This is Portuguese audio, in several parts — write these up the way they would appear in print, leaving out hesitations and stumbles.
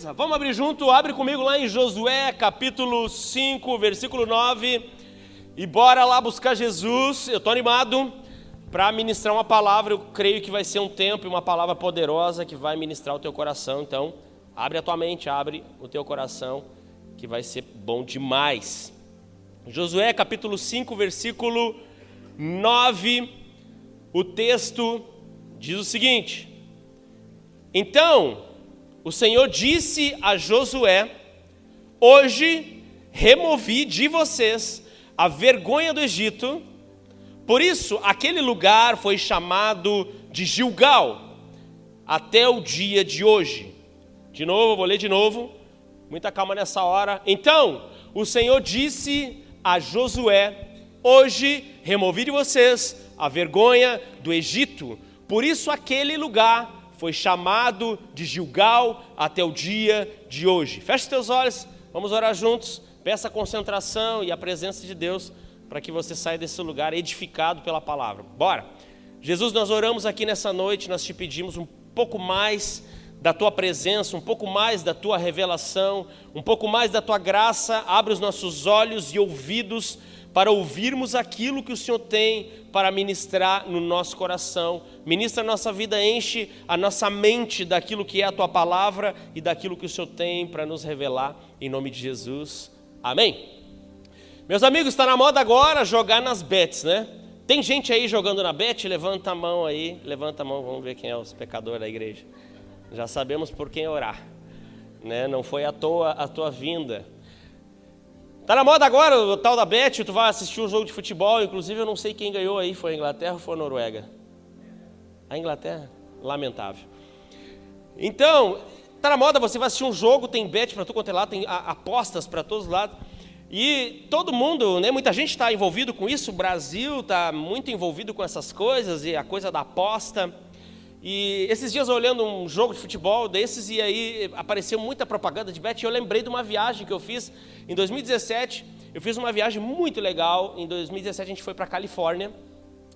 Beleza, vamos abrir junto, abre comigo lá em Josué, capítulo 5, versículo 9, e bora lá buscar Jesus. Eu estou animado para ministrar uma palavra, eu creio que vai ser um tempo e uma palavra poderosa que vai ministrar o teu coração. Então, abre a tua mente, abre o teu coração, que vai ser bom demais. Josué, capítulo 5, versículo 9, o texto diz o seguinte: Então o Senhor disse a Josué: Hoje removi de vocês a vergonha do Egito. Por isso aquele lugar foi chamado de Gilgal até o dia de hoje. De novo, vou ler de novo, muita calma nessa hora. Então o Senhor disse a Josué: Hoje removi de vocês a vergonha do Egito. Por isso aquele lugar foi chamado de Gilgal até o dia de hoje. Feche os teus olhos, vamos orar juntos. Peça a concentração e a presença de Deus para que você saia desse lugar edificado pela palavra. Bora! Jesus, nós oramos aqui nessa noite, nós te pedimos um pouco mais da tua presença, um pouco mais da tua revelação, um pouco mais da tua graça. Abre os nossos olhos e ouvidos para ouvirmos aquilo que o Senhor tem para ministrar no nosso coração. Ministra a nossa vida, enche a nossa mente daquilo que é a tua palavra e daquilo que o Senhor tem para nos revelar, em nome de Jesus. Amém. Meus amigos, está na moda agora jogar nas bets, né? Tem gente aí jogando na bet? Levanta a mão aí, levanta a mão, vamos ver quem é os pecadores da igreja. Já sabemos por quem orar, né? Não foi à toa a tua vinda. Tá na moda agora o tal da bet, tu vai assistir um jogo de futebol, inclusive eu não sei quem ganhou aí, foi a Inglaterra ou foi a Noruega? A Inglaterra? Lamentável. Então, tá na moda, você vai assistir um jogo, tem bet para tudo quanto é lado, tem apostas para todos os lados. E todo mundo, né, muita gente está envolvido com isso, o Brasil está muito envolvido com essas coisas, e a coisa da aposta. E esses dias olhando um jogo de futebol desses, e aí apareceu muita propaganda de bet, e eu lembrei de uma viagem que eu fiz em 2017. Eu fiz uma viagem muito legal. Em 2017 a gente foi para a Califórnia,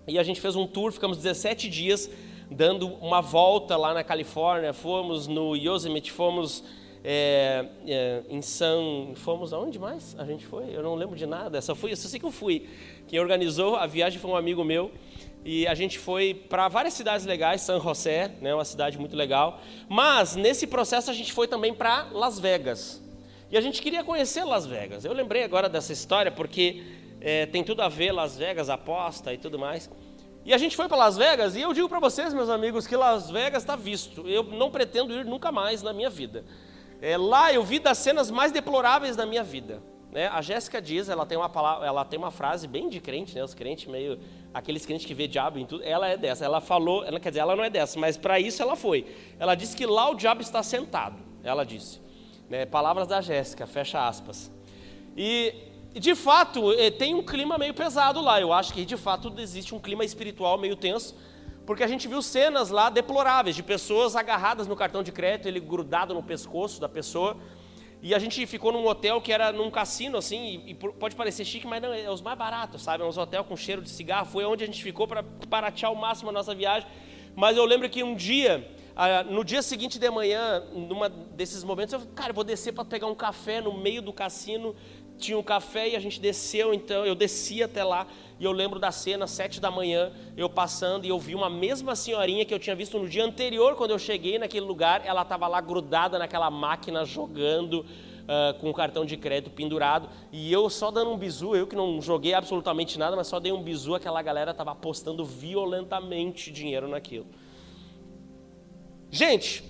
e a gente fez um tour, ficamos 17 dias dando uma volta lá na Califórnia. Fomos no Yosemite, fomos fomos aonde mais a gente foi? Eu não lembro de nada, só sei que eu fui. Quem organizou a viagem foi um amigo meu. E a gente foi para várias cidades legais, San José, né, uma cidade muito legal. Mas nesse processo a gente foi também para Las Vegas. E a gente queria conhecer Las Vegas. Eu lembrei agora dessa história porque tem tudo a ver, Las Vegas, aposta e tudo mais. E a gente foi para Las Vegas, e eu digo para vocês, meus amigos, que Las Vegas está visto. Eu não pretendo ir nunca mais na minha vida. Lá eu vi das cenas mais deploráveis da minha vida. Né? A Jéssica diz, ela tem uma frase bem de crente, né? Os crentes meio, aqueles crentes que vê diabo em tudo, ela é dessa. Ela falou, quer dizer, ela não é dessa, mas para isso ela foi. Ela disse que lá o diabo está sentado, ela disse. Né? Palavras da Jéssica, fecha aspas. E de fato tem um clima meio pesado lá. Eu acho que de fato existe um clima espiritual meio tenso, porque a gente viu cenas lá deploráveis de pessoas agarradas no cartão de crédito, ele grudado no pescoço da pessoa. E a gente ficou num hotel que era num cassino, assim, e pode parecer chique, mas não, é os mais baratos, sabe? É uns hotéis com cheiro de cigarro. Foi onde a gente ficou para baratear ao máximo a nossa viagem. Mas eu lembro que um dia, no dia seguinte de manhã, numa desses momentos, eu falei, cara, eu vou descer para pegar um café no meio do cassino. Tinha um café e a gente desceu, então eu desci até lá. E eu lembro da cena, 7 da manhã, eu passando, e eu vi uma mesma senhorinha que eu tinha visto no dia anterior, quando eu cheguei naquele lugar. Ela estava lá grudada naquela máquina, jogando, com o cartão de crédito pendurado. E eu só dando um bizu, eu que não joguei absolutamente nada, mas só dei um bizu, aquela galera estava apostando violentamente dinheiro naquilo. Gente,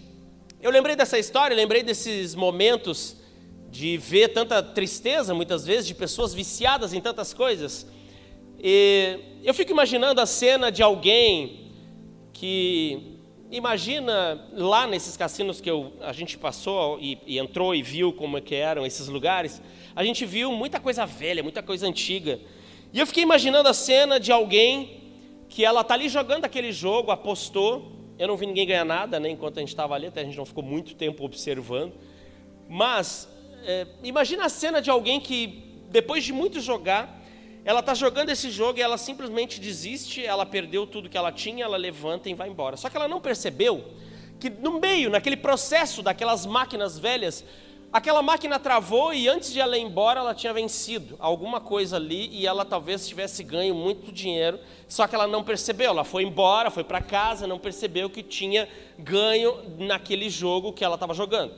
eu lembrei dessa história, lembrei desses momentos de ver tanta tristeza, muitas vezes, de pessoas viciadas em tantas coisas. E eu fico imaginando a cena de alguém que, imagina lá nesses cassinos que a gente passou e entrou e viu como é que eram esses lugares, a gente viu muita coisa velha, muita coisa antiga. E eu fiquei imaginando a cena de alguém que ela está ali jogando aquele jogo, apostou. Eu não vi ninguém ganhar nada, né, enquanto a gente estava ali, até a gente não ficou muito tempo observando. Mas imagina a cena de alguém que, depois de muito jogar, ela está jogando esse jogo e ela simplesmente desiste, ela perdeu tudo que ela tinha, ela levanta e vai embora. Só que ela não percebeu que no meio, naquele processo daquelas máquinas velhas, aquela máquina travou e antes de ela ir embora, ela tinha vencido alguma coisa ali e ela talvez tivesse ganho muito dinheiro, só que ela não percebeu, ela foi embora, foi para casa, não percebeu que tinha ganho naquele jogo que ela estava jogando.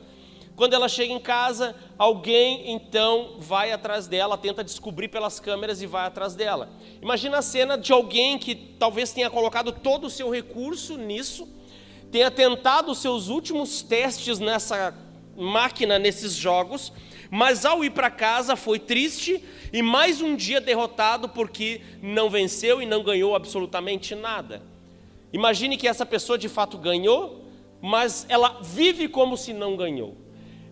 Quando ela chega em casa, alguém então vai atrás dela, tenta descobrir pelas câmeras e vai atrás dela. Imagina a cena de alguém que talvez tenha colocado todo o seu recurso nisso, tenha tentado os seus últimos testes nessa máquina, nesses jogos, mas ao ir para casa foi triste e mais um dia derrotado porque não venceu e não ganhou absolutamente nada. Imagine que essa pessoa de fato ganhou, mas ela vive como se não ganhou.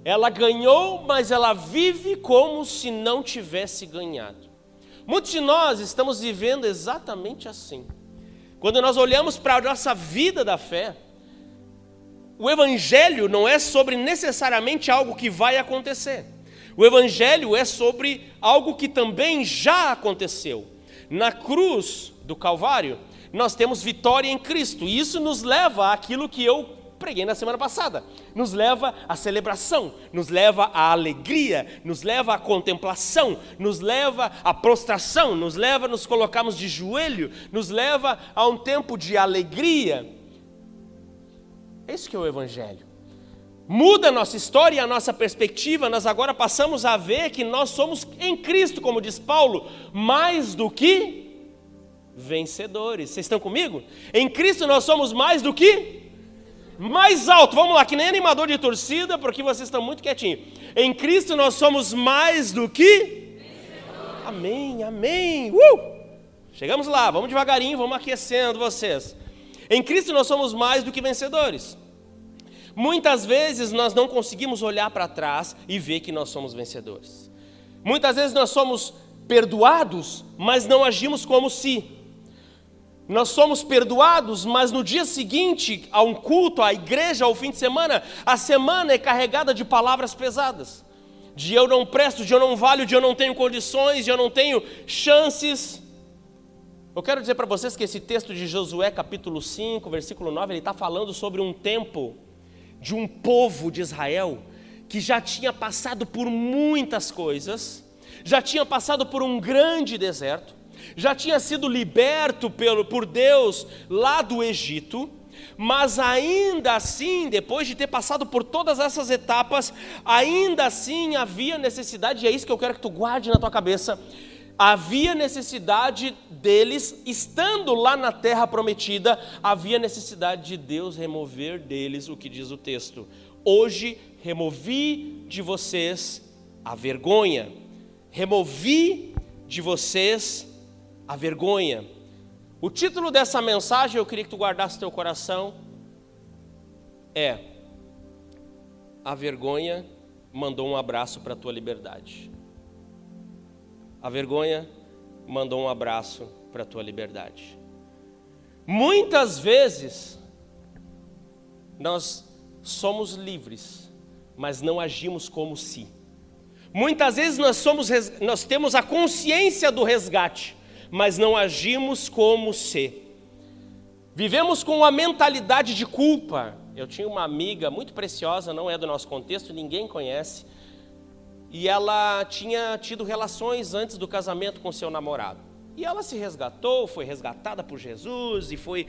Ela ganhou, mas ela vive como se não tivesse ganhado. Muitos de nós estamos vivendo exatamente assim. Quando nós olhamos para a nossa vida da fé, o Evangelho não é sobre necessariamente algo que vai acontecer. O Evangelho é sobre algo que também já aconteceu. Na cruz do Calvário, nós temos vitória em Cristo. E isso nos leva àquilo que eu preguei na semana passada. Nos leva à celebração, nos leva à alegria, nos leva à contemplação, nos leva à prostração, nos leva a nos colocarmos de joelho, nos leva a um tempo de alegria. É isso que é o Evangelho. Muda a nossa história e a nossa perspectiva. Nós agora passamos a ver que nós somos em Cristo, como diz Paulo, mais do que vencedores. Vocês estão comigo? Em Cristo nós somos mais do que mais alto, vamos lá, que nem animador de torcida, porque vocês estão muito quietinhos. Em Cristo nós somos mais do que vencedores. Amém, amém. Chegamos lá, vamos devagarinho, vamos aquecendo vocês. Em Cristo nós somos mais do que vencedores. Muitas vezes nós não conseguimos olhar para trás e ver que nós somos vencedores. Muitas vezes nós somos perdoados, mas não agimos como se. Nós somos perdoados, mas no dia seguinte, a um culto, à igreja, ao fim de semana, a semana é carregada de palavras pesadas. De eu não presto, de eu não valho, de eu não tenho condições, de eu não tenho chances. Eu quero dizer para vocês que esse texto de Josué, capítulo 5, versículo 9, ele está falando sobre um tempo de um povo de Israel que já tinha passado por muitas coisas, já tinha passado por um grande deserto, já tinha sido liberto por Deus lá do Egito, mas ainda assim, depois de ter passado por todas essas etapas, ainda assim havia necessidade, e é isso que eu quero que tu guarde na tua cabeça, havia necessidade deles, estando lá na terra prometida, havia necessidade de Deus remover deles o que diz o texto: hoje removi de vocês a vergonha, removi de vocês a vergonha. O título dessa mensagem, eu queria que tu guardasse teu coração, é: a vergonha mandou um abraço para a tua liberdade. A vergonha mandou um abraço para a tua liberdade. Muitas vezes nós somos livres, mas não agimos como se. Muitas vezes nós temos a consciência do resgate, mas não agimos como se. Vivemos com uma mentalidade de culpa. Eu tinha uma amiga muito preciosa, não é do nosso contexto, ninguém conhece, e ela tinha tido relações antes do casamento com seu namorado. E ela se resgatou, foi resgatada por Jesus, e foi,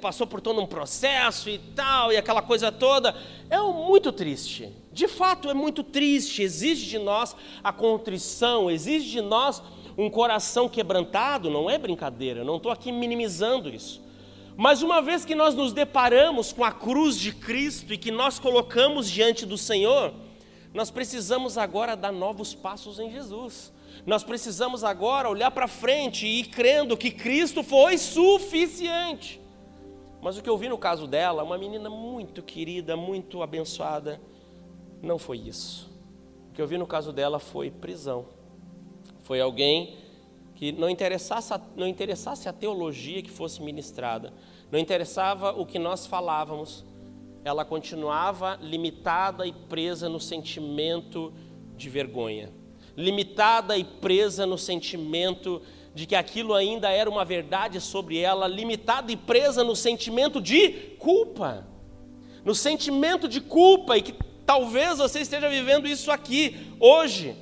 passou por todo um processo e tal, e aquela coisa toda. É muito triste, de fato é muito triste. Exige de nós a contrição, exige de nós um coração quebrantado, não é brincadeira, eu não estou aqui minimizando isso. Mas uma vez que nós nos deparamos com a cruz de Cristo e que nós colocamos diante do Senhor, nós precisamos agora dar novos passos em Jesus. Nós precisamos agora olhar para frente e ir crendo que Cristo foi suficiente. Mas o que eu vi no caso dela, uma menina muito querida, muito abençoada, não foi isso. O que eu vi no caso dela foi prisão. Foi alguém que não interessasse a teologia que fosse ministrada, não interessava o que nós falávamos, ela continuava limitada e presa no sentimento de vergonha, limitada e presa no sentimento de que aquilo ainda era uma verdade sobre ela, limitada e presa no sentimento de culpa. no sentimento de culpa, e que talvez você esteja vivendo isso aqui, hoje.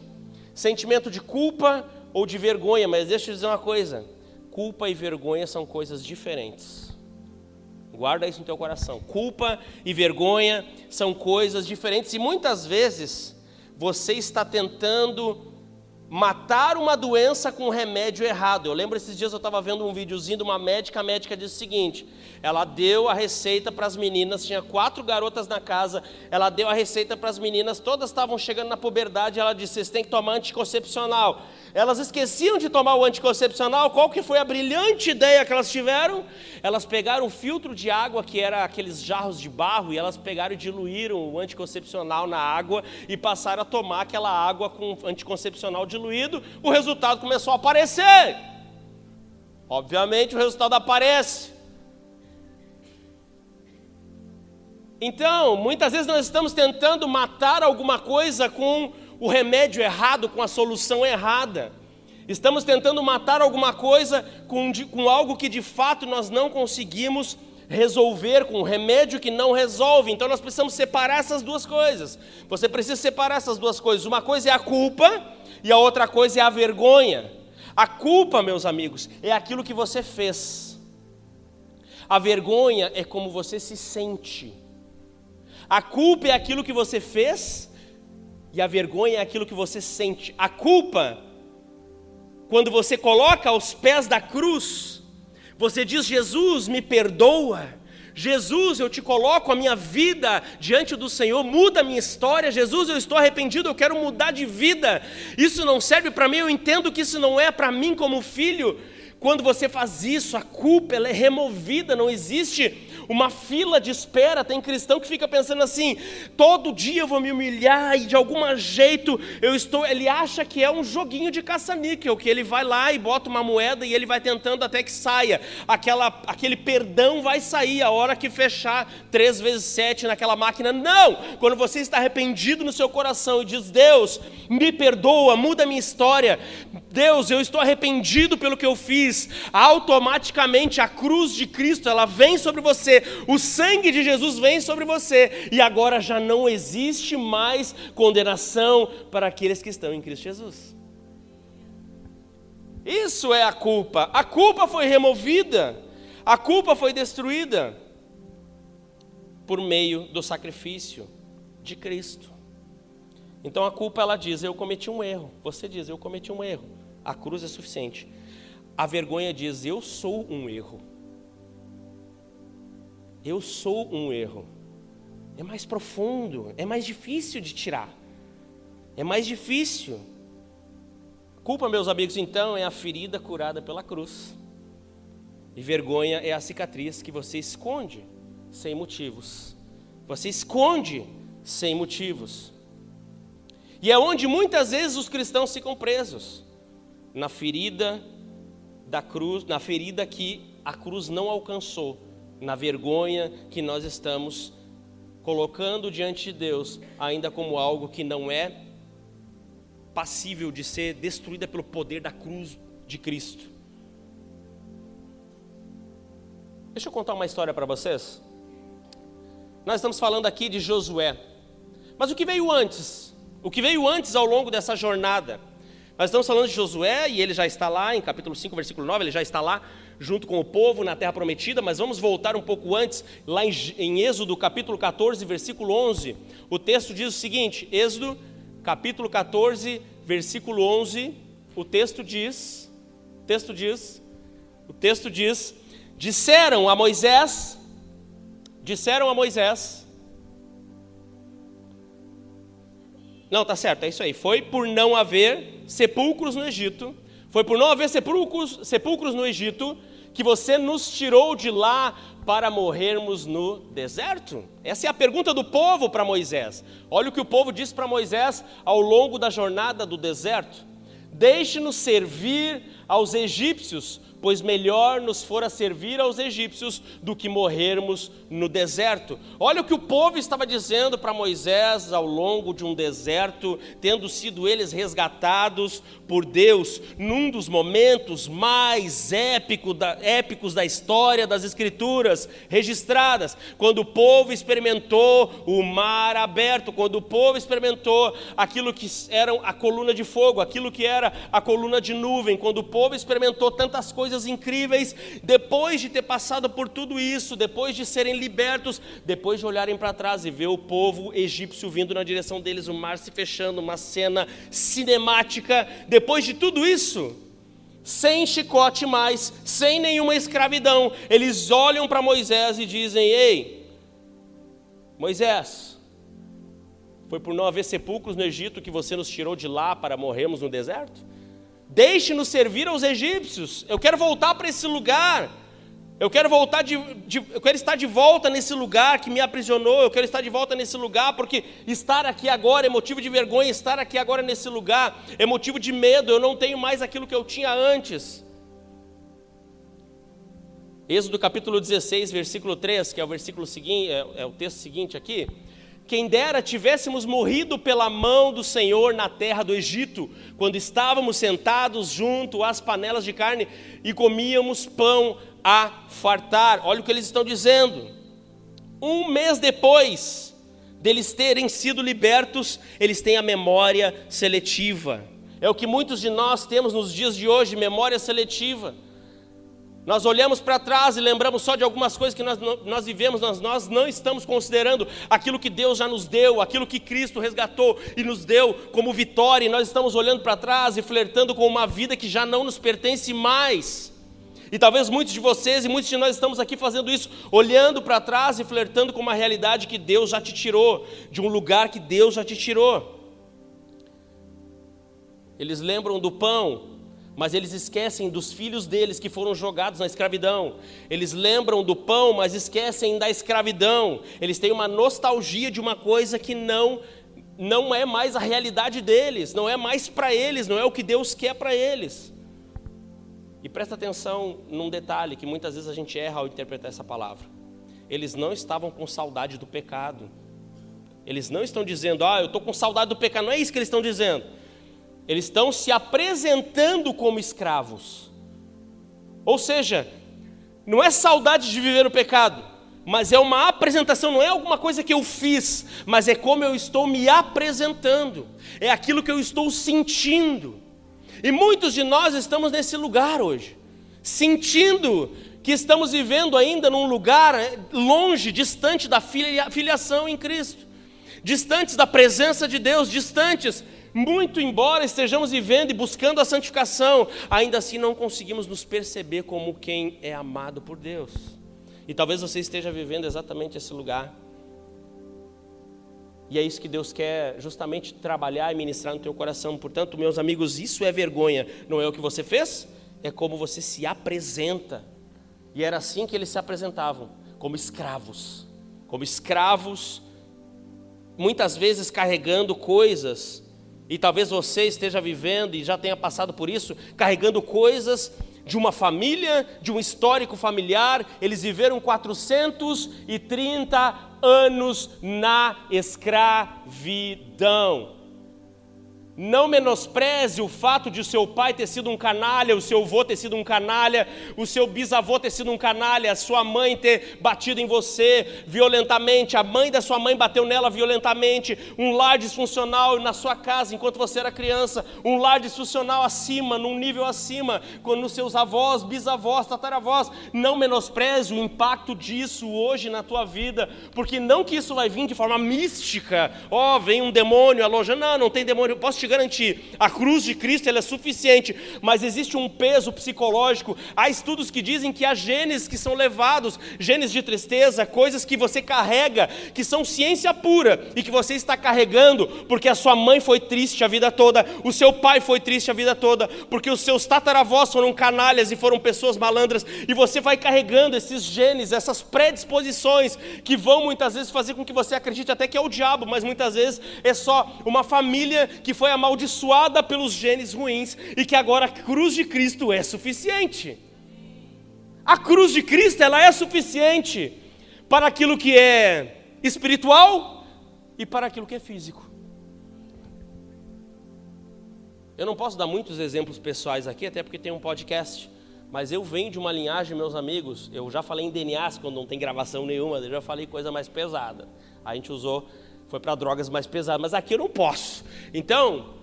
Sentimento de culpa ou de vergonha, mas deixa eu dizer uma coisa, culpa e vergonha são coisas diferentes. Guarda isso no teu coração. Culpa e vergonha são coisas diferentes, e muitas vezes você está tentando matar uma doença com um remédio errado. Eu lembro esses dias eu estava vendo um videozinho de uma médica, a médica disse o seguinte, ela deu a receita para as meninas, tinha 4 garotas na casa, ela deu a receita para as meninas, todas estavam chegando na puberdade, ela disse, vocês têm que tomar anticoncepcional. Elas esqueciam de tomar o anticoncepcional, qual que foi a brilhante ideia que elas tiveram? Elas pegaram um filtro de água, que era aqueles jarros de barro, e elas pegaram e diluíram o anticoncepcional na água, e passaram a tomar aquela água com anticoncepcional diluído, o resultado começou a aparecer. Obviamente o resultado aparece. Então, muitas vezes nós estamos tentando matar alguma coisa com o remédio errado, com a solução errada. Estamos tentando matar alguma coisa com algo que de fato nós não conseguimos resolver, com um remédio que não resolve. Então nós precisamos separar essas duas coisas. Você precisa separar essas duas coisas. Uma coisa é a culpa e a outra coisa é a vergonha. A culpa, meus amigos, é aquilo que você fez. A vergonha é como você se sente. A culpa é aquilo que você fez e a vergonha é aquilo que você sente. A culpa, quando você coloca aos pés da cruz, você diz, Jesus, me perdoa. Jesus, eu te coloco a minha vida diante do Senhor, muda a minha história. Jesus, eu estou arrependido, eu quero mudar de vida. Isso não serve para mim, eu entendo que isso não é para mim como filho. Quando você faz isso, a culpa ela é removida, não existe uma fila de espera. Tem cristão que fica pensando assim, todo dia eu vou me humilhar e de algum jeito ele acha que é um joguinho de caça-níquel, que ele vai lá e bota uma moeda e ele vai tentando até que saia, aquele perdão vai sair a hora que fechar 3 vezes 7 naquela máquina. Não, quando você está arrependido no seu coração e diz, Deus, me perdoa, muda a minha história, Deus, eu estou arrependido pelo que eu fiz, automaticamente a cruz de Cristo, ela vem sobre você, o sangue de Jesus vem sobre você, e agora já não existe mais condenação para aqueles que estão em Cristo Jesus. Isso é a culpa foi removida, a culpa foi destruída por meio do sacrifício de Cristo. Então a culpa ela diz, eu cometi um erro, você diz, eu cometi um erro, a cruz é suficiente. A vergonha diz, eu sou um erro. Eu sou um erro. É mais profundo, é mais difícil de tirar. É mais difícil. Culpa, meus amigos, então, é a ferida curada pela cruz. E vergonha é a cicatriz que você esconde sem motivos. Você esconde sem motivos. E é onde muitas vezes os cristãos ficam presos. Na ferida da cruz, na ferida que a cruz não alcançou, na vergonha que nós estamos colocando diante de Deus, ainda como algo que não é passível de ser destruída pelo poder da cruz de Cristo. Deixa eu contar uma história para vocês. Nós estamos falando aqui de Josué, mas o que veio antes? O que veio antes ao longo dessa jornada? Nós estamos falando de Josué e ele já está lá, em capítulo 5, versículo 9, ele já está lá junto com o povo na terra prometida, mas vamos voltar um pouco antes, lá em Êxodo capítulo 14, versículo 11, o texto diz o seguinte, Êxodo capítulo 14, versículo 11, o texto diz, disseram a Moisés, não, tá certo, é isso aí. Foi por não haver sepulcros no Egito. Foi por não haver sepulcros no Egito que você nos tirou de lá para morrermos no deserto? Essa é a pergunta do povo para Moisés. Olha o que o povo disse para Moisés ao longo da jornada do deserto. Deixe-nos servir aos egípcios, pois melhor nos fora servir aos egípcios do que morrermos no deserto. Olha o que o povo estava dizendo para Moisés ao longo de um deserto, tendo sido eles resgatados por Deus, num dos momentos mais épicos da história das Escrituras registradas, quando o povo experimentou o mar aberto, quando o povo experimentou aquilo que era a coluna de fogo, aquilo que era a coluna de nuvem, quando o povo experimentou tantas coisas incríveis, depois de ter passado por tudo isso, depois de serem libertos, depois de olharem para trás e ver o povo egípcio vindo na direção deles, o mar se fechando, uma cena cinemática, depois de tudo isso, sem chicote mais, sem nenhuma escravidão, eles olham para Moisés e dizem: ei, Moisés, foi por não haver sepulcros no Egito que você nos tirou de lá para morrermos no deserto? Deixe-nos servir aos egípcios. Eu quero voltar para esse lugar. Eu quero estar de volta nesse lugar que me aprisionou. Eu quero estar de volta nesse lugar, porque estar aqui agora é motivo de vergonha. Estar aqui agora nesse lugar é motivo de medo. Eu não tenho mais aquilo que eu tinha antes. Êxodo capítulo 16, versículo 3, que é o versículo seguinte, é o texto seguinte aqui. Quem dera tivéssemos morrido pela mão do Senhor na terra do Egito, quando estávamos sentados junto às panelas de carne e comíamos pão a fartar. Olha o que eles estão dizendo. Um mês depois deles terem sido libertos, eles têm a memória seletiva. É o que muitos de nós temos nos dias de hoje, memória seletiva. Nós olhamos para trás e lembramos só de algumas coisas que nós vivemos, nós não estamos considerando aquilo que Deus já nos deu, aquilo que Cristo resgatou e nos deu como vitória, e nós estamos olhando para trás e flertando com uma vida que já não nos pertence mais. E talvez muitos de vocês e muitos de nós estamos aqui fazendo isso, olhando para trás e flertando com uma realidade que Deus já te tirou, de um lugar que Deus já te tirou. Eles lembram do pão, mas eles esquecem dos filhos deles que foram jogados na escravidão. Eles lembram do pão, mas esquecem da escravidão. Eles têm uma nostalgia de uma coisa que não é mais a realidade deles, não é mais para eles, não é o que Deus quer para eles. E presta atenção num detalhe que muitas vezes a gente erra ao interpretar essa palavra. Eles não estavam com saudade do pecado. Eles não estão dizendo: eu estou com saudade do pecado. Não é isso que eles estão dizendo. Eles estão se apresentando como escravos. Ou seja, não é saudade de viver o pecado, mas é uma apresentação, não é alguma coisa que eu fiz, mas é como eu estou me apresentando, é aquilo que eu estou sentindo. E muitos de nós estamos nesse lugar hoje, sentindo que estamos vivendo ainda num lugar longe, distante da filiação em Cristo, distantes da presença de Deus, distantes. Muito embora estejamos vivendo e buscando a santificação, ainda assim não conseguimos nos perceber como quem é amado por Deus. E talvez você esteja vivendo exatamente esse lugar. E é isso que Deus quer justamente trabalhar e ministrar no teu coração. Portanto, meus amigos, isso é vergonha. Não é o que você fez, é como você se apresenta. E era assim que eles se apresentavam, como escravos. Como escravos, muitas vezes carregando coisas. E talvez você esteja vivendo e já tenha passado por isso, carregando coisas de uma família, de um histórico familiar. Eles viveram 430 anos na escravidão. Não menospreze o fato de o seu pai ter sido um canalha, o seu avô ter sido um canalha, o seu bisavô ter sido um canalha, a sua mãe ter batido em você violentamente, a mãe da sua mãe bateu nela violentamente, um lar disfuncional na sua casa enquanto você era criança, um lar disfuncional acima, num nível acima, quando os seus avós, bisavós, tataravós. Não menospreze o impacto disso hoje na tua vida, porque não que isso vai vir de forma mística, vem um demônio alojando, não tem demônio, eu posso te garantir, a cruz de Cristo ela é suficiente, mas existe um peso psicológico. Há estudos que dizem que há genes que são levados, genes de tristeza, coisas que você carrega, que são ciência pura, e que você está carregando, porque a sua mãe foi triste a vida toda, o seu pai foi triste a vida toda, porque os seus tataravós foram canalhas e foram pessoas malandras, e você vai carregando esses genes, essas predisposições, que vão muitas vezes fazer com que você acredite até que é o diabo, mas muitas vezes é só uma família que foi amaldiçoada pelos genes ruins e que agora a cruz de Cristo é suficiente. A cruz de Cristo, ela é suficiente para aquilo que é espiritual e para aquilo que é físico. Eu não posso dar muitos exemplos pessoais aqui, até porque tem um podcast, mas eu venho de uma linhagem, meus amigos, eu já falei em DNAs quando não tem gravação nenhuma, eu já falei coisa mais pesada. A gente foi para drogas mais pesadas, mas aqui eu não posso. Então,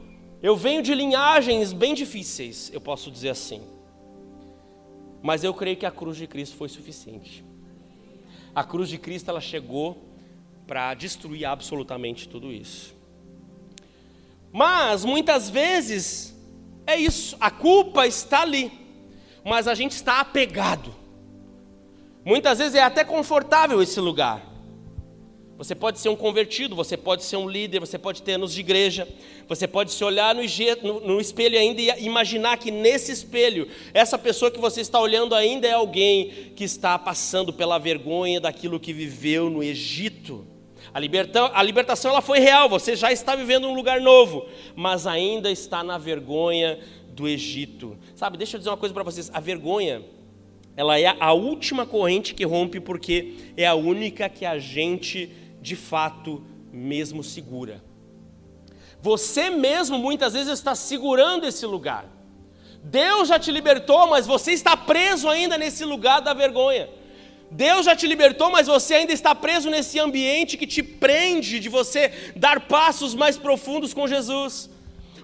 eu venho de linhagens bem difíceis, eu posso dizer assim. Mas eu creio que a cruz de Cristo foi suficiente. A cruz de Cristo, ela chegou para destruir absolutamente tudo isso. Mas, muitas vezes, é isso, a culpa está ali, mas a gente está apegado. Muitas vezes é até confortável esse lugar. Você pode ser um convertido, você pode ser um líder, você pode ter anos de igreja, você pode se olhar no espelho ainda e imaginar que nesse espelho, essa pessoa que você está olhando ainda é alguém que está passando pela vergonha daquilo que viveu no Egito. A libertação ela foi real, você já está vivendo um lugar novo, mas ainda está na vergonha do Egito. Sabe, deixa eu dizer uma coisa para vocês, a vergonha, ela é a última corrente que rompe porque é a única que a gente de fato mesmo segura. Você mesmo muitas vezes está segurando esse lugar. Deus já te libertou, mas você está preso ainda nesse lugar da vergonha. Deus já te libertou, mas você ainda está preso nesse ambiente que te prende de você dar passos mais profundos com Jesus.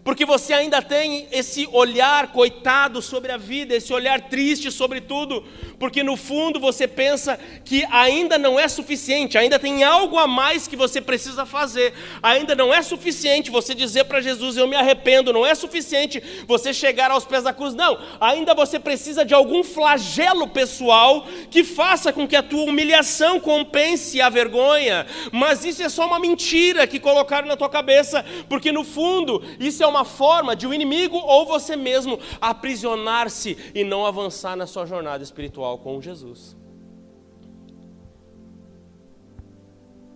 Porque você ainda tem esse olhar coitado sobre a vida, esse olhar triste sobre tudo, porque no fundo você pensa que ainda não é suficiente, ainda tem algo a mais que você precisa fazer, ainda não é suficiente você dizer para Jesus, eu me arrependo, não é suficiente você chegar aos pés da cruz, não, ainda você precisa de algum flagelo pessoal que faça com que a tua humilhação compense a vergonha, mas isso é só uma mentira que colocaram na tua cabeça, porque no fundo isso é uma forma de o inimigo ou você mesmo aprisionar-se e não avançar na sua jornada espiritual com Jesus.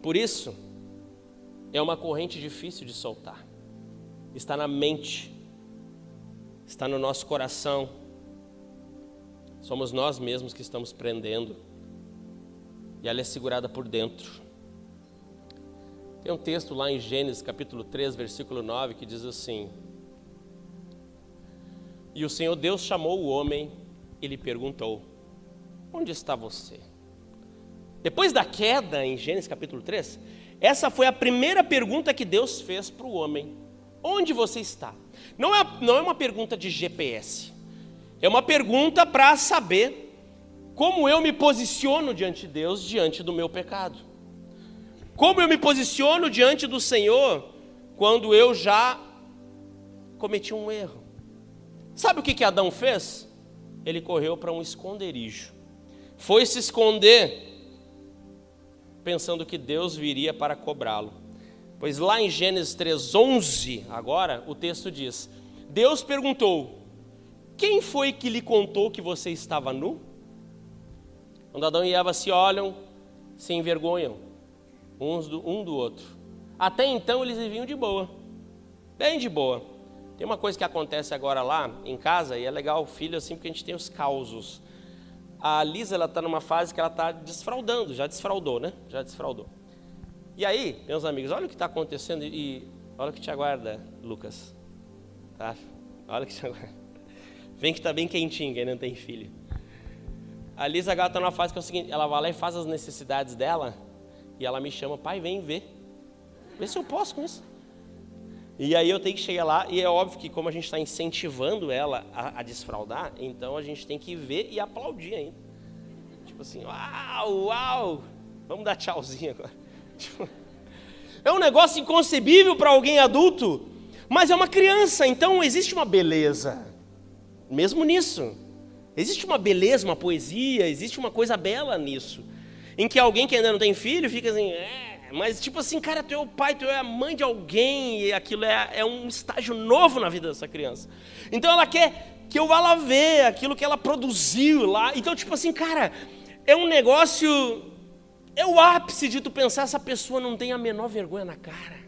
Por isso, é uma corrente difícil de soltar. Está na mente, está no nosso coração. Somos nós mesmos que estamos prendendo e ela é segurada por dentro. Tem um texto lá em Gênesis capítulo 3, versículo 9, que diz assim: E o Senhor Deus chamou o homem e lhe perguntou, onde está você? Depois da queda em Gênesis capítulo 3, essa foi a primeira pergunta que Deus fez para o homem. Onde você está? Não é uma pergunta de GPS, é uma pergunta para saber como eu me posiciono diante de Deus, diante do meu pecado. Como eu me posiciono diante do Senhor quando eu já cometi um erro? Sabe o que Adão fez? Ele correu para um esconderijo. Foi se esconder, pensando que Deus viria para cobrá-lo. Pois lá em Gênesis 3:11, agora, o texto diz, Deus perguntou, quem foi que lhe contou que você estava nu? Quando Adão e Eva se olham, se envergonham um do outro. Até então eles viviam de boa, bem de boa. Tem uma coisa que acontece agora lá em casa, e é legal o filho assim, porque a gente tem os causos. A Lisa, ela está numa fase que ela está desfraudando, já desfraudou, né? Já desfraudou. E aí, meus amigos, olha o que está acontecendo e olha o que te aguarda, Lucas. Tá? Olha o que te aguarda. Vem que está bem quentinho, que ainda não tem filho. A Lisa agora está numa fase que é o seguinte, ela vai lá e faz as necessidades dela, e ela me chama, pai, vem ver. Vê se eu posso com isso. E aí eu tenho que chegar lá, e é óbvio que como a gente está incentivando ela a desfraudar, então a gente tem que ver e aplaudir ainda. Tipo assim, uau, uau, vamos dar tchauzinho agora. Tipo, é um negócio inconcebível para alguém adulto, mas é uma criança, então existe uma beleza, mesmo nisso. Existe uma beleza, uma poesia, existe uma coisa bela nisso. Em que alguém que ainda não tem filho fica assim, mas tipo assim, cara, tu é o pai, tu é a mãe de alguém, e aquilo é um estágio novo na vida dessa criança. Então ela quer que eu vá lá ver aquilo que ela produziu lá. Então tipo assim, cara, é um negócio, é o ápice de tu pensar, essa pessoa não tem a menor vergonha na cara.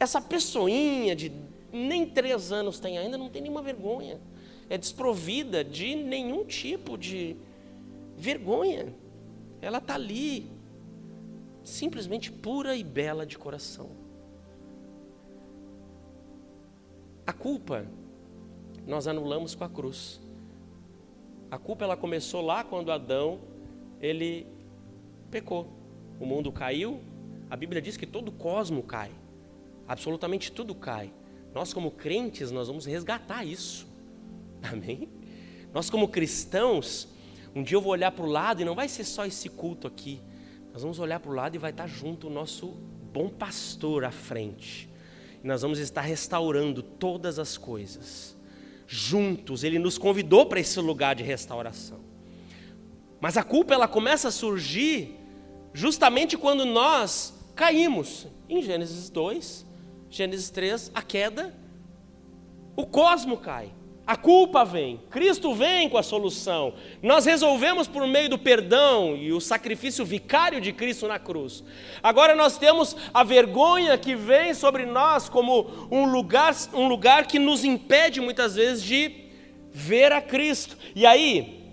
Essa pessoinha de nem 3 anos tem ainda, não tem nenhuma vergonha. É desprovida de nenhum tipo de vergonha. Ela está ali, simplesmente pura e bela de coração. A culpa, nós anulamos com a cruz. A culpa, ela começou lá quando Adão, ele pecou. O mundo caiu, a Bíblia diz que todo o cosmo cai. Absolutamente tudo cai. Nós como crentes, nós vamos resgatar isso. Amém? Nós como cristãos, um dia eu vou olhar para o lado e não vai ser só esse culto aqui. Nós vamos olhar para o lado e vai estar junto o nosso bom pastor à frente. E nós vamos estar restaurando todas as coisas. Juntos, ele nos convidou para esse lugar de restauração. Mas a culpa, ela começa a surgir justamente quando nós caímos. Em Gênesis 2, Gênesis 3, a queda, o cosmo cai. A culpa vem, Cristo vem com a solução. Nós resolvemos por meio do perdão e o sacrifício vicário de Cristo na cruz. Agora nós temos a vergonha que vem sobre nós como um lugar que nos impede muitas vezes de ver a Cristo. E aí,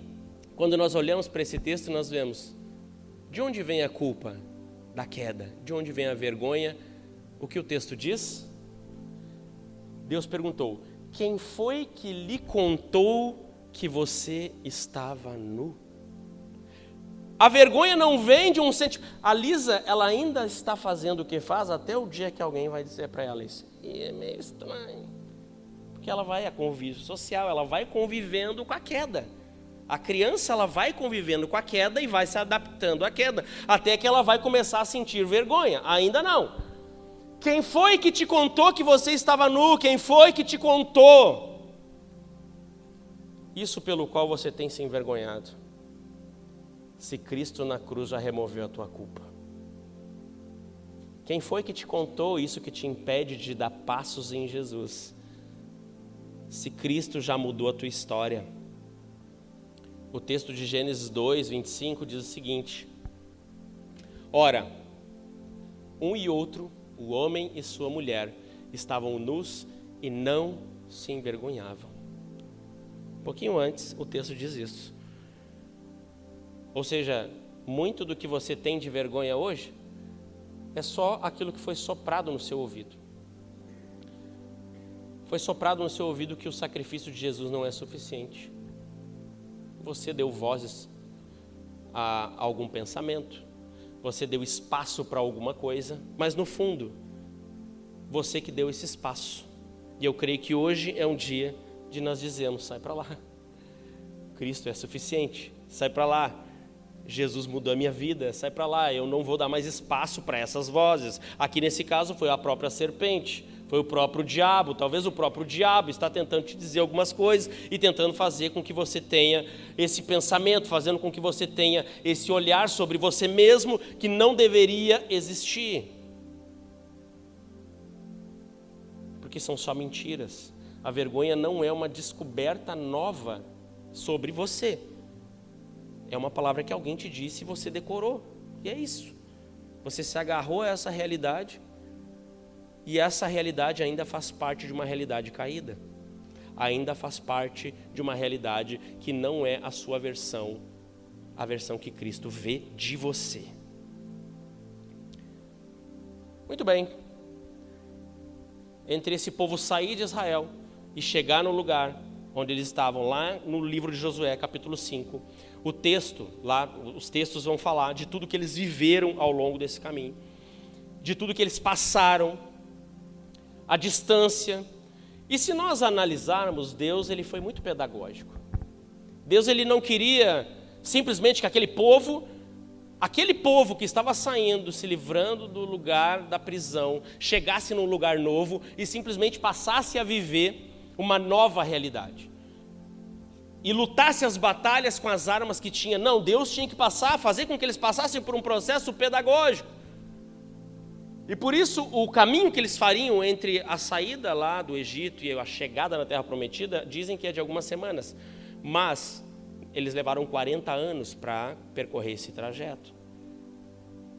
quando nós olhamos para esse texto, nós vemos, de onde vem a culpa da queda? De onde vem a vergonha? O que o texto diz? Deus perguntou: quem foi que lhe contou que você estava nu? A vergonha não vem de um sentimento. A Lisa, ela ainda está fazendo o que faz até o dia que alguém vai dizer para ela isso. E é meio estranho. Porque ela vai a convívio social, ela vai convivendo com a queda. A criança, ela vai convivendo com a queda e vai se adaptando à queda. Até que ela vai começar a sentir vergonha. Ainda não. Quem foi que te contou que você estava nu? Quem foi que te contou? Isso pelo qual você tem se envergonhado. Se Cristo na cruz já removeu a tua culpa. Quem foi que te contou isso que te impede de dar passos em Jesus? Se Cristo já mudou a tua história. O texto de Gênesis 2, 25 diz o seguinte: ora, um e outro, o homem e sua mulher, estavam nus e não se envergonhavam. Um pouquinho antes, o texto diz isso. Ou seja, muito do que você tem de vergonha hoje é só aquilo que foi soprado no seu ouvido. Foi soprado no seu ouvido que o sacrifício de Jesus não é suficiente. Você deu vozes a algum pensamento. Você deu espaço para alguma coisa, mas no fundo, você que deu esse espaço. E eu creio que hoje é um dia de nós dizermos: sai para lá, Cristo é suficiente, sai para lá, Jesus mudou a minha vida, sai para lá, eu não vou dar mais espaço para essas vozes. Aqui nesse caso foi a própria serpente, foi o próprio diabo. Talvez o próprio diabo está tentando te dizer algumas coisas e tentando fazer com que você tenha esse pensamento, fazendo com que você tenha esse olhar sobre você mesmo que não deveria existir. Porque são só mentiras. A vergonha não é uma descoberta nova sobre você. É uma palavra que alguém te disse e você decorou. E é isso. Você se agarrou a essa realidade. E essa realidade ainda faz parte de uma realidade caída. Ainda faz parte de uma realidade que não é a sua versão, a versão que Cristo vê de você. Muito bem. Entre esse povo sair de Israel e chegar no lugar onde eles estavam, lá no livro de Josué, capítulo 5, o texto, lá, os textos vão falar de tudo que eles viveram ao longo desse caminho, de tudo que eles passaram, a distância. E se nós analisarmos, Deus, ele foi muito pedagógico. Deus, ele não queria simplesmente que aquele povo que estava saindo, se livrando do lugar da prisão, chegasse num lugar novo e simplesmente passasse a viver uma nova realidade. E lutasse as batalhas com as armas que tinha. Não, Deus tinha que fazer com que eles passassem por um processo pedagógico. E por isso o caminho que eles fariam entre a saída lá do Egito e a chegada na Terra Prometida, dizem que é de algumas semanas. Mas eles levaram 40 anos para percorrer esse trajeto.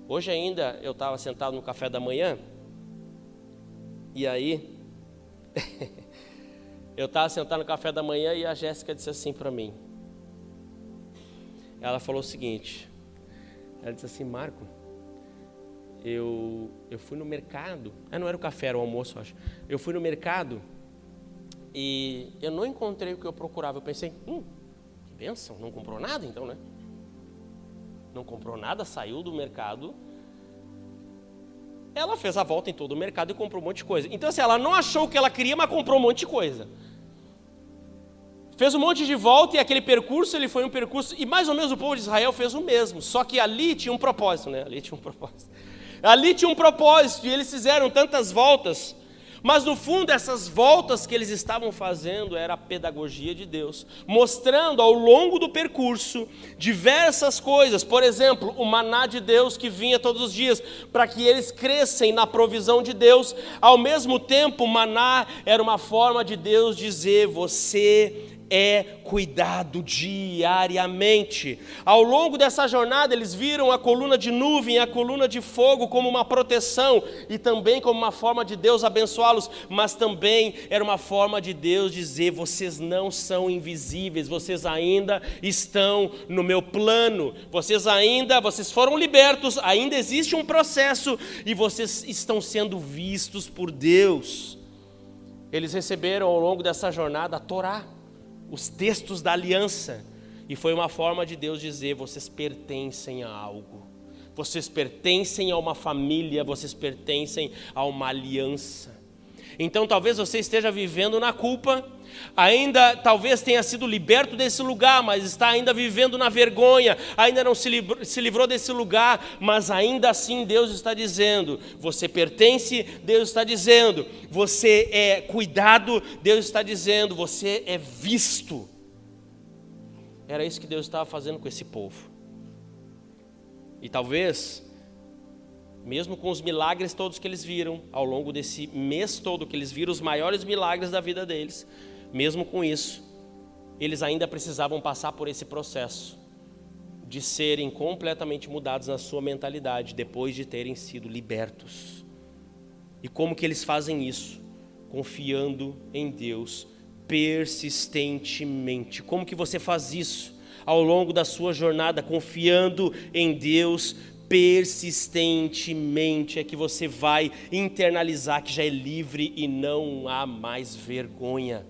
Hoje ainda eu estava sentado no café da manhã E aí, eu estava sentado no café da manhã e a Jéssica disse assim para mim. Ela falou o seguinte, ela disse assim: Marco, eu fui no mercado, não era o café, era o almoço, acho. Eu fui no mercado e eu não encontrei o que eu procurava. Eu pensei, que bênção, não comprou nada então, né? Não comprou nada, saiu do mercado. Ela fez a volta em todo o mercado e comprou um monte de coisa. Então assim, ela não achou o que ela queria, mas comprou um monte de coisa. Fez um monte de volta e aquele percurso, ele foi um percurso, e mais ou menos o povo de Israel fez o mesmo, só que ali tinha um propósito, né? Ali tinha um propósito, e eles fizeram tantas voltas, mas no fundo essas voltas que eles estavam fazendo era a pedagogia de Deus, mostrando ao longo do percurso diversas coisas. Por exemplo, o maná de Deus que vinha todos os dias, para que eles crescem na provisão de Deus. Ao mesmo tempo, o maná era uma forma de Deus dizer: você é cuidado diariamente. Ao longo dessa jornada eles viram a coluna de nuvem, a coluna de fogo como uma proteção e também como uma forma de Deus abençoá-los, mas também era uma forma de Deus dizer: vocês não são invisíveis, vocês ainda estão no meu plano, vocês foram libertos, ainda existe um processo e vocês estão sendo vistos por Deus. Eles receberam ao longo dessa jornada a Torá, os textos da aliança, e foi uma forma de Deus dizer: vocês pertencem a algo, vocês pertencem a uma família, vocês pertencem a uma aliança. Então talvez você esteja vivendo na culpa, ainda talvez tenha sido liberto desse lugar, mas está ainda vivendo na vergonha, ainda não se livrou desse lugar, mas ainda assim Deus está dizendo: você pertence, Deus está dizendo, você é cuidado, Deus está dizendo, você é visto. Era isso que Deus estava fazendo com esse povo. E talvez, mesmo com os milagres todos que eles viram, ao longo desse mês todo que eles viram os maiores milagres da vida deles, mesmo com isso, eles ainda precisavam passar por esse processo de serem completamente mudados na sua mentalidade, depois de terem sido libertos. E como que eles fazem isso? Confiando em Deus persistentemente. Como que você faz isso ao longo da sua jornada? Confiando em Deus persistentemente é que você vai internalizar que já é livre e não há mais vergonha.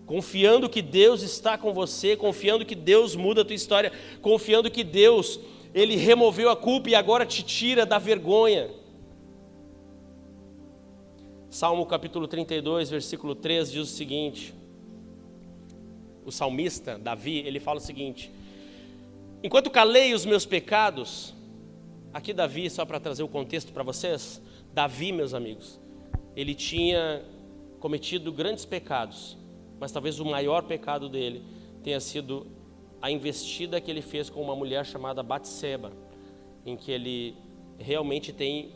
Confiando que Deus está com você, confiando que Deus muda a tua história, confiando que Deus, Ele removeu a culpa e agora te tira da vergonha. Salmo capítulo 32, versículo 3 diz o seguinte, o salmista, Davi, ele fala o seguinte: enquanto calei os meus pecados. Aqui Davi, só para trazer o contexto para vocês, Davi, meus amigos, ele tinha cometido grandes pecados, mas talvez o maior pecado dele tenha sido a investida que ele fez com uma mulher chamada Batseba, em que ele realmente tem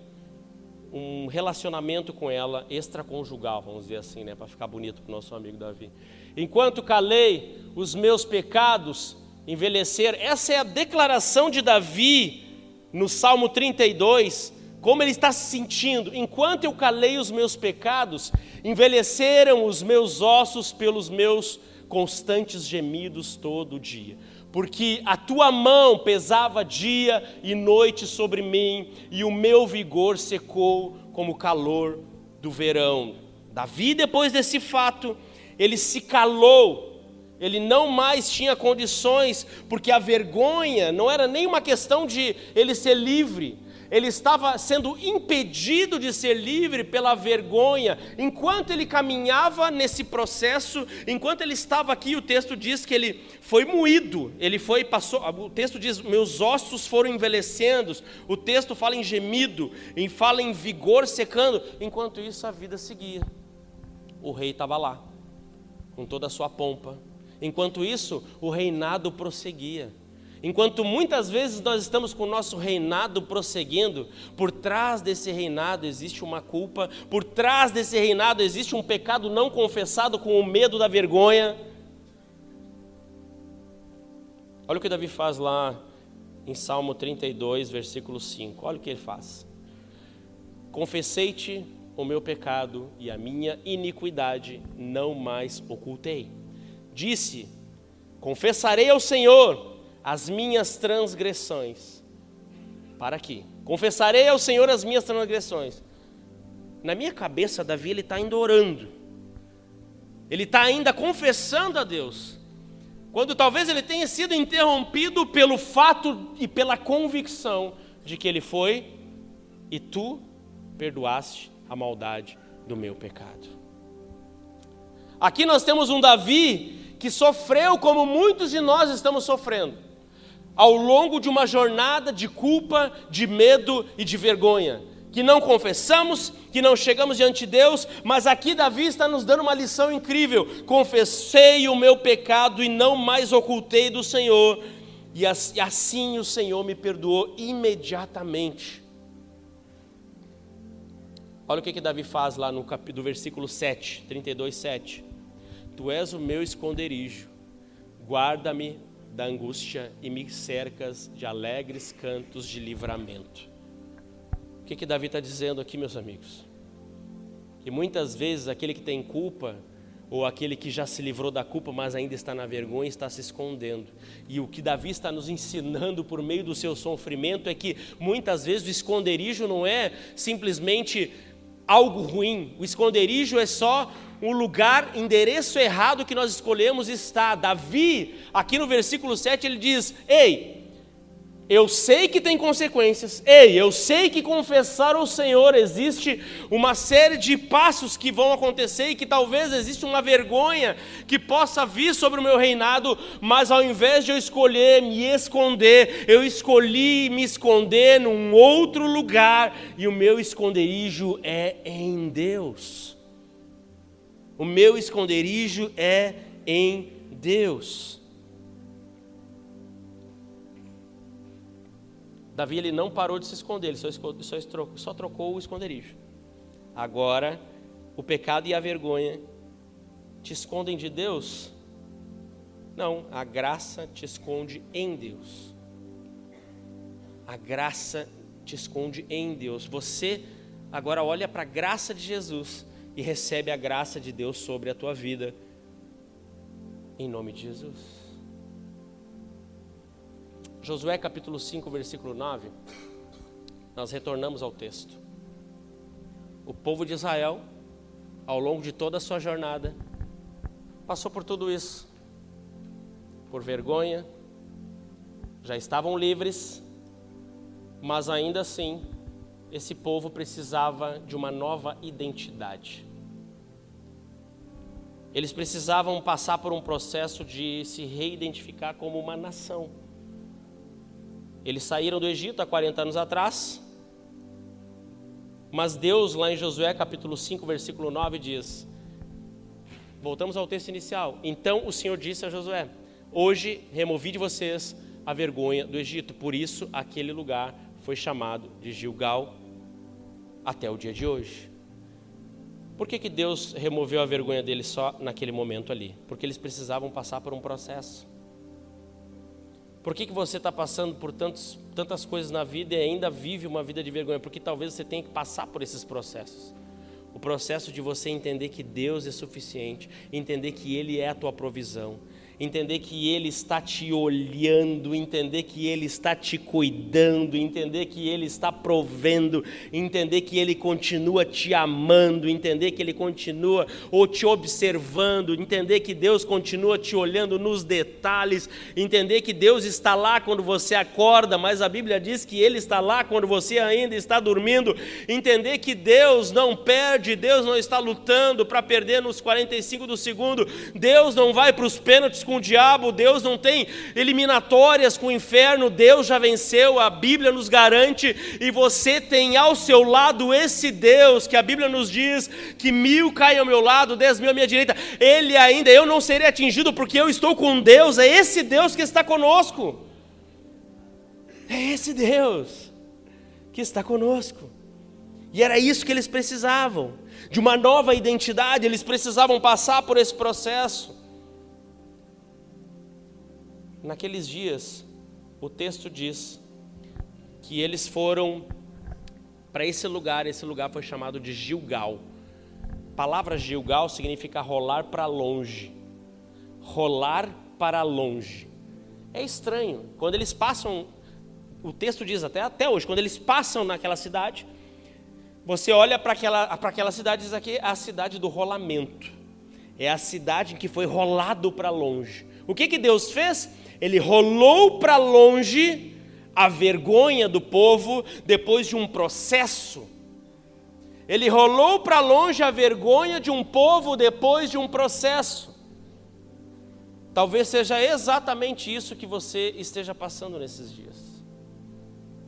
um relacionamento com ela extraconjugal, vamos dizer assim, né, para ficar bonito para o nosso amigo Davi. Enquanto calei os meus pecados, envelhecer. Essa é a declaração de Davi no Salmo 32, como ele está se sentindo. Enquanto eu calei os meus pecados, envelheceram os meus ossos pelos meus constantes gemidos todo dia. Porque a tua mão pesava dia e noite sobre mim, e o meu vigor secou como o calor do verão. Davi, depois desse fato, ele se calou. Ele não mais tinha condições, porque a vergonha não era nem uma questão de ele ser livre. Ele estava sendo impedido de ser livre pela vergonha. Enquanto ele caminhava nesse processo, enquanto ele estava aqui, o texto diz que ele foi moído. O texto diz, meus ossos foram envelhecendo. O texto fala em gemido, fala em vigor secando. Enquanto isso, a vida seguia. O rei estava lá, com toda a sua pompa. Enquanto isso, o reinado prosseguia. Enquanto muitas vezes nós estamos com o nosso reinado prosseguindo, por trás desse reinado existe uma culpa, por trás desse reinado existe um pecado não confessado com o medo da vergonha. Olha o que Davi faz lá em Salmo 32, versículo 5. Olha o que ele faz. Confessei-te o meu pecado e a minha iniquidade não mais ocultei. Disse: confessarei ao Senhor as minhas transgressões. Para aqui. Confessarei ao Senhor as minhas transgressões. Na minha cabeça, Davi, ele está ainda orando. Ele está ainda confessando a Deus. Quando talvez ele tenha sido interrompido pelo fato e pela convicção de que ele foi e tu perdoaste a maldade do meu pecado. Aqui nós temos um Davi que sofreu como muitos de nós estamos sofrendo, ao longo de uma jornada de culpa, de medo e de vergonha, que não confessamos, que não chegamos diante de Deus, mas aqui Davi está nos dando uma lição incrível: confessei o meu pecado e não mais ocultei do Senhor, e assim o Senhor me perdoou imediatamente. Olha o que Davi faz lá no versículo 7, 32, 7. Tu és o meu esconderijo, guarda-me da angústia e me cercas de alegres cantos de livramento. O que Davi está dizendo aqui, meus amigos? Que muitas vezes aquele que tem culpa, ou aquele que já se livrou da culpa, mas ainda está na vergonha, está se escondendo. E o que Davi está nos ensinando por meio do seu sofrimento é que muitas vezes o esconderijo não é simplesmente algo ruim. O esconderijo é só um lugar, endereço errado que nós escolhemos estar. Davi, aqui no versículo 7, ele diz: ei, eu sei que tem consequências, ei, eu sei que confessar ao Senhor existe uma série de passos que vão acontecer e que talvez exista uma vergonha que possa vir sobre o meu reinado, mas ao invés de eu escolher me esconder, eu escolhi me esconder num outro lugar, e o meu esconderijo é em Deus. O meu esconderijo é em Deus. Davi, ele não parou de se esconder, ele só trocou o esconderijo. Agora, o pecado e a vergonha te escondem de Deus? Não, a graça te esconde em Deus. A graça te esconde em Deus. Você agora olha para a graça de Jesus e recebe a graça de Deus sobre a tua vida, em nome de Jesus. Josué capítulo 5, versículo 9, nós retornamos ao texto. O povo de Israel, ao longo de toda a sua jornada, passou por tudo isso, por vergonha, já estavam livres, mas ainda assim, esse povo precisava de uma nova identidade. Eles precisavam passar por um processo de se reidentificar como uma nação. Eles saíram do Egito há 40 anos atrás, mas Deus, lá em Josué capítulo 5, versículo 9, diz, voltamos ao texto inicial: então o Senhor disse a Josué: hoje removi de vocês a vergonha do Egito. Por isso aquele lugar foi chamado de Gilgal até o dia de hoje. Por que Deus removeu a vergonha deles só naquele momento ali? Porque eles precisavam passar por um processo. Por que você está passando por tantas coisas na vida e ainda vive uma vida de vergonha? Porque talvez você tenha que passar por esses processos. O processo de você entender que Deus é suficiente, entender que Ele é a tua provisão, entender que Ele está te olhando, entender que Ele está te cuidando, entender que Ele está provendo, entender que Ele continua te amando, entender que Ele continua te observando, entender que Deus continua te olhando nos detalhes, entender que Deus está lá quando você acorda, mas a Bíblia diz que Ele está lá quando você ainda está dormindo, entender que Deus não perde, Deus não está lutando para perder nos 45 do segundo, Deus não vai para os pênaltis com o diabo, Deus não tem eliminatórias com o inferno, Deus já venceu, a Bíblia nos garante, e você tem ao seu lado esse Deus, que a Bíblia nos diz que 1000 caem ao meu lado, 10.000 à minha direita, Ele ainda, eu não serei atingido porque eu estou com Deus, é esse Deus que está conosco, é esse Deus que está conosco, e era isso que eles precisavam, de uma nova identidade, eles precisavam passar por esse processo. Naqueles dias, o texto diz que eles foram para esse lugar foi chamado de Gilgal. A palavra Gilgal significa rolar para longe. Rolar para longe. É estranho. Quando eles passam, o texto diz até hoje, quando eles passam naquela cidade, você olha para aquela cidade e diz aqui, é a cidade do rolamento. É a cidade em que foi rolado para longe. O que Deus fez? Ele rolou para longe a vergonha do povo depois de um processo. Ele rolou para longe a vergonha de um povo depois de um processo. Talvez seja exatamente isso que você esteja passando nesses dias.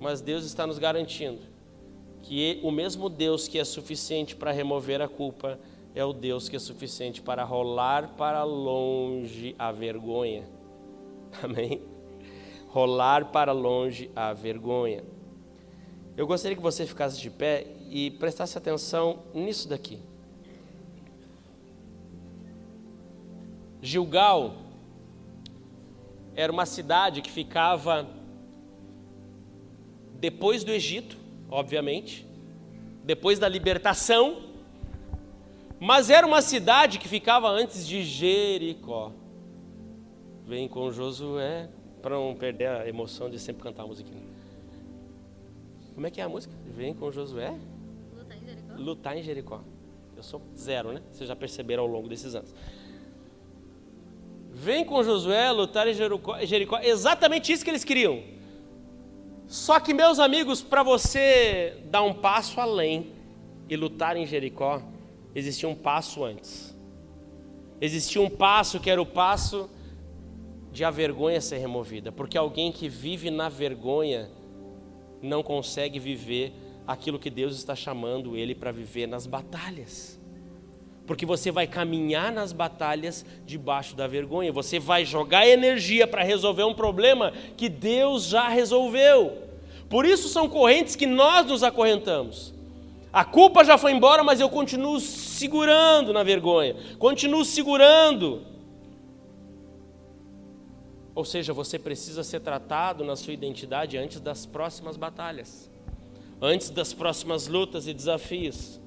Mas Deus está nos garantindo que o mesmo Deus que é suficiente para remover a culpa é o Deus que é suficiente para rolar para longe a vergonha. Amém? Rolar para longe a vergonha. Eu gostaria que você ficasse de pé e prestasse atenção nisso daqui. Gilgal era uma cidade que ficava depois do Egito, obviamente, depois da libertação, mas era uma cidade que ficava antes de Jericó. Vem com Josué, para não perder a emoção de sempre cantar a musiquinha. Como é que é a música? Vem com Josué? Lutar em Jericó. Lutar em Jericó. Eu sou 0, né? Vocês já perceberam ao longo desses anos. Vem com Josué, lutar em Jericó. Exatamente isso que eles queriam. Só que, meus amigos, para você dar um passo além e lutar em Jericó, existia um passo antes. Existia um passo que era o passo de a vergonha ser removida. Porque alguém que vive na vergonha não consegue viver aquilo que Deus está chamando ele para viver nas batalhas. Porque você vai caminhar nas batalhas debaixo da vergonha. Você vai jogar energia para resolver um problema que Deus já resolveu. Por isso são correntes que nós nos acorrentamos. A culpa já foi embora, mas eu continuo segurando na vergonha. Continuo segurando. Ou seja, você precisa ser tratado na sua identidade antes das próximas batalhas. Antes das próximas lutas e desafios.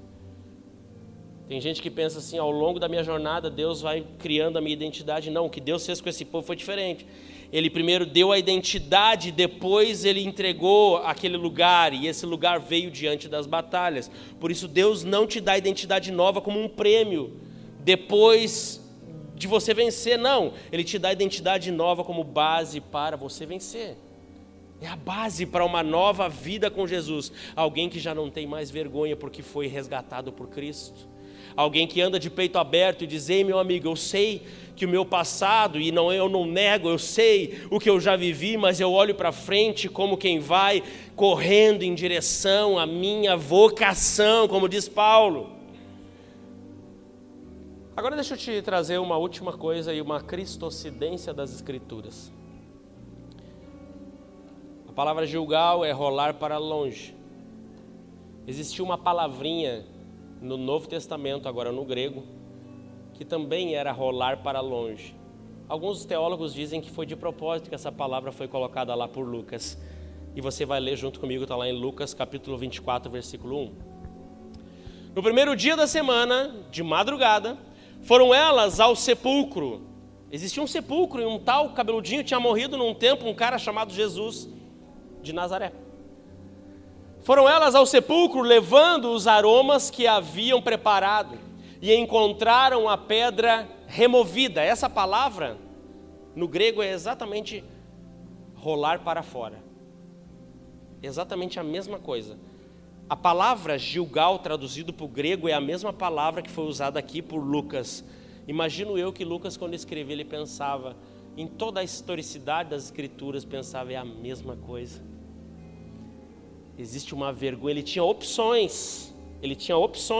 Tem gente que pensa assim, ao longo da minha jornada, Deus vai criando a minha identidade. Não, o que Deus fez com esse povo foi diferente. Ele primeiro deu a identidade, depois ele entregou aquele lugar, e esse lugar veio diante das batalhas. Por isso Deus não te dá identidade nova como um prêmio, depois de você vencer, não. Ele te dá identidade nova como base para você vencer. É a base para uma nova vida com Jesus. Alguém que já não tem mais vergonha porque foi resgatado por Cristo. Alguém que anda de peito aberto e diz, ei meu amigo, eu sei que o meu passado, e eu não nego, eu sei o que eu já vivi, mas eu olho para frente como quem vai correndo em direção à minha vocação, como diz Paulo. Agora deixa eu te trazer uma última coisa e uma cristocidência das Escrituras. A palavra Gilgal é rolar para longe. Existiu uma palavrinha no Novo Testamento, agora no grego, que também era rolar para longe. Alguns teólogos dizem que foi de propósito que essa palavra foi colocada lá por Lucas. E você vai ler junto comigo, está lá em Lucas capítulo 24, versículo 1. No primeiro dia da semana, de madrugada, foram elas ao sepulcro. Existia um sepulcro e um tal cabeludinho tinha morrido num tempo, um cara chamado Jesus de Nazaré. Foram elas ao sepulcro levando os aromas que haviam preparado e encontraram a pedra removida. Essa palavra no grego é exatamente rolar para fora. Exatamente a mesma coisa. A palavra Gilgal, traduzido para o grego, é a mesma palavra que foi usada aqui por Lucas. Imagino eu que Lucas, quando escreveu, ele pensava em toda a historicidade das Escrituras, pensava, é a mesma coisa. Existe uma vergonha, ele tinha opções,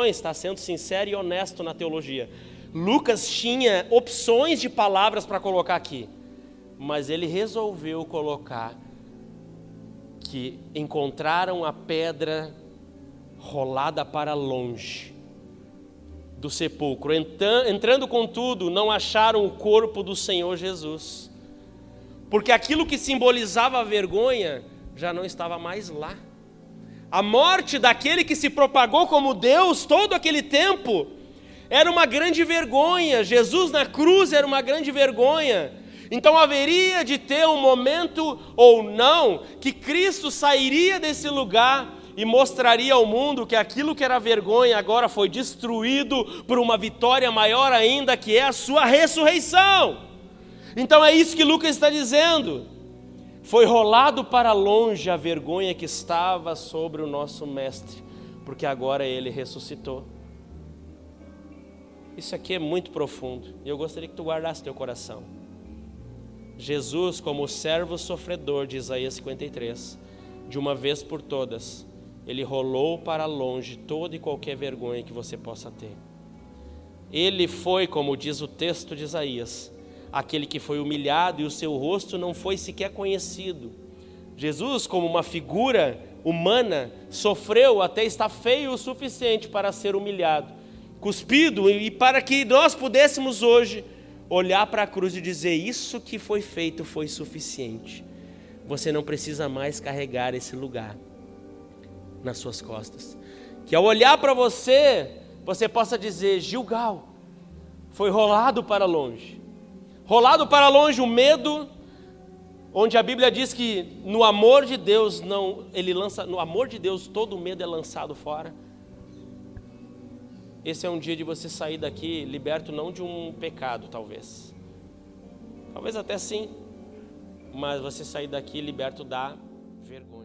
está sendo sincero e honesto na teologia. Lucas tinha opções de palavras para colocar aqui, mas ele resolveu colocar que encontraram a pedra rolada para longe do sepulcro. Entrando contudo, não acharam o corpo do Senhor Jesus, porque aquilo que simbolizava a vergonha já não estava mais lá. A morte daquele que se propagou como Deus todo aquele tempo era uma grande vergonha. Jesus na cruz era uma grande vergonha. Então haveria de ter um momento ou não que Cristo sairia desse lugar e mostraria ao mundo que aquilo que era vergonha agora foi destruído por uma vitória maior ainda, que é a sua ressurreição. Então é isso que Lucas está dizendo. Foi rolado para longe a vergonha que estava sobre o nosso mestre, porque agora ele ressuscitou. Isso aqui é muito profundo e eu gostaria que tu guardasse teu coração. Jesus, como o servo sofredor de Isaías 53, de uma vez por todas, ele rolou para longe toda e qualquer vergonha que você possa ter. Ele foi, como diz o texto de Isaías, aquele que foi humilhado e o seu rosto não foi sequer conhecido. Jesus, como uma figura humana, sofreu até estar feio o suficiente para ser humilhado, cuspido, e para que nós pudéssemos hoje olhar para a cruz e dizer: isso que foi feito foi suficiente. Você não precisa mais carregar esse lugar nas suas costas. Que ao olhar para você, você possa dizer: Gilgal, foi rolado para longe. Rolado para longe o medo, onde a Bíblia diz que no amor de Deus no amor de Deus todo medo é lançado fora. Esse é um dia de você sair daqui liberto não de um pecado, talvez até sim, mas você sair daqui liberto da vergonha.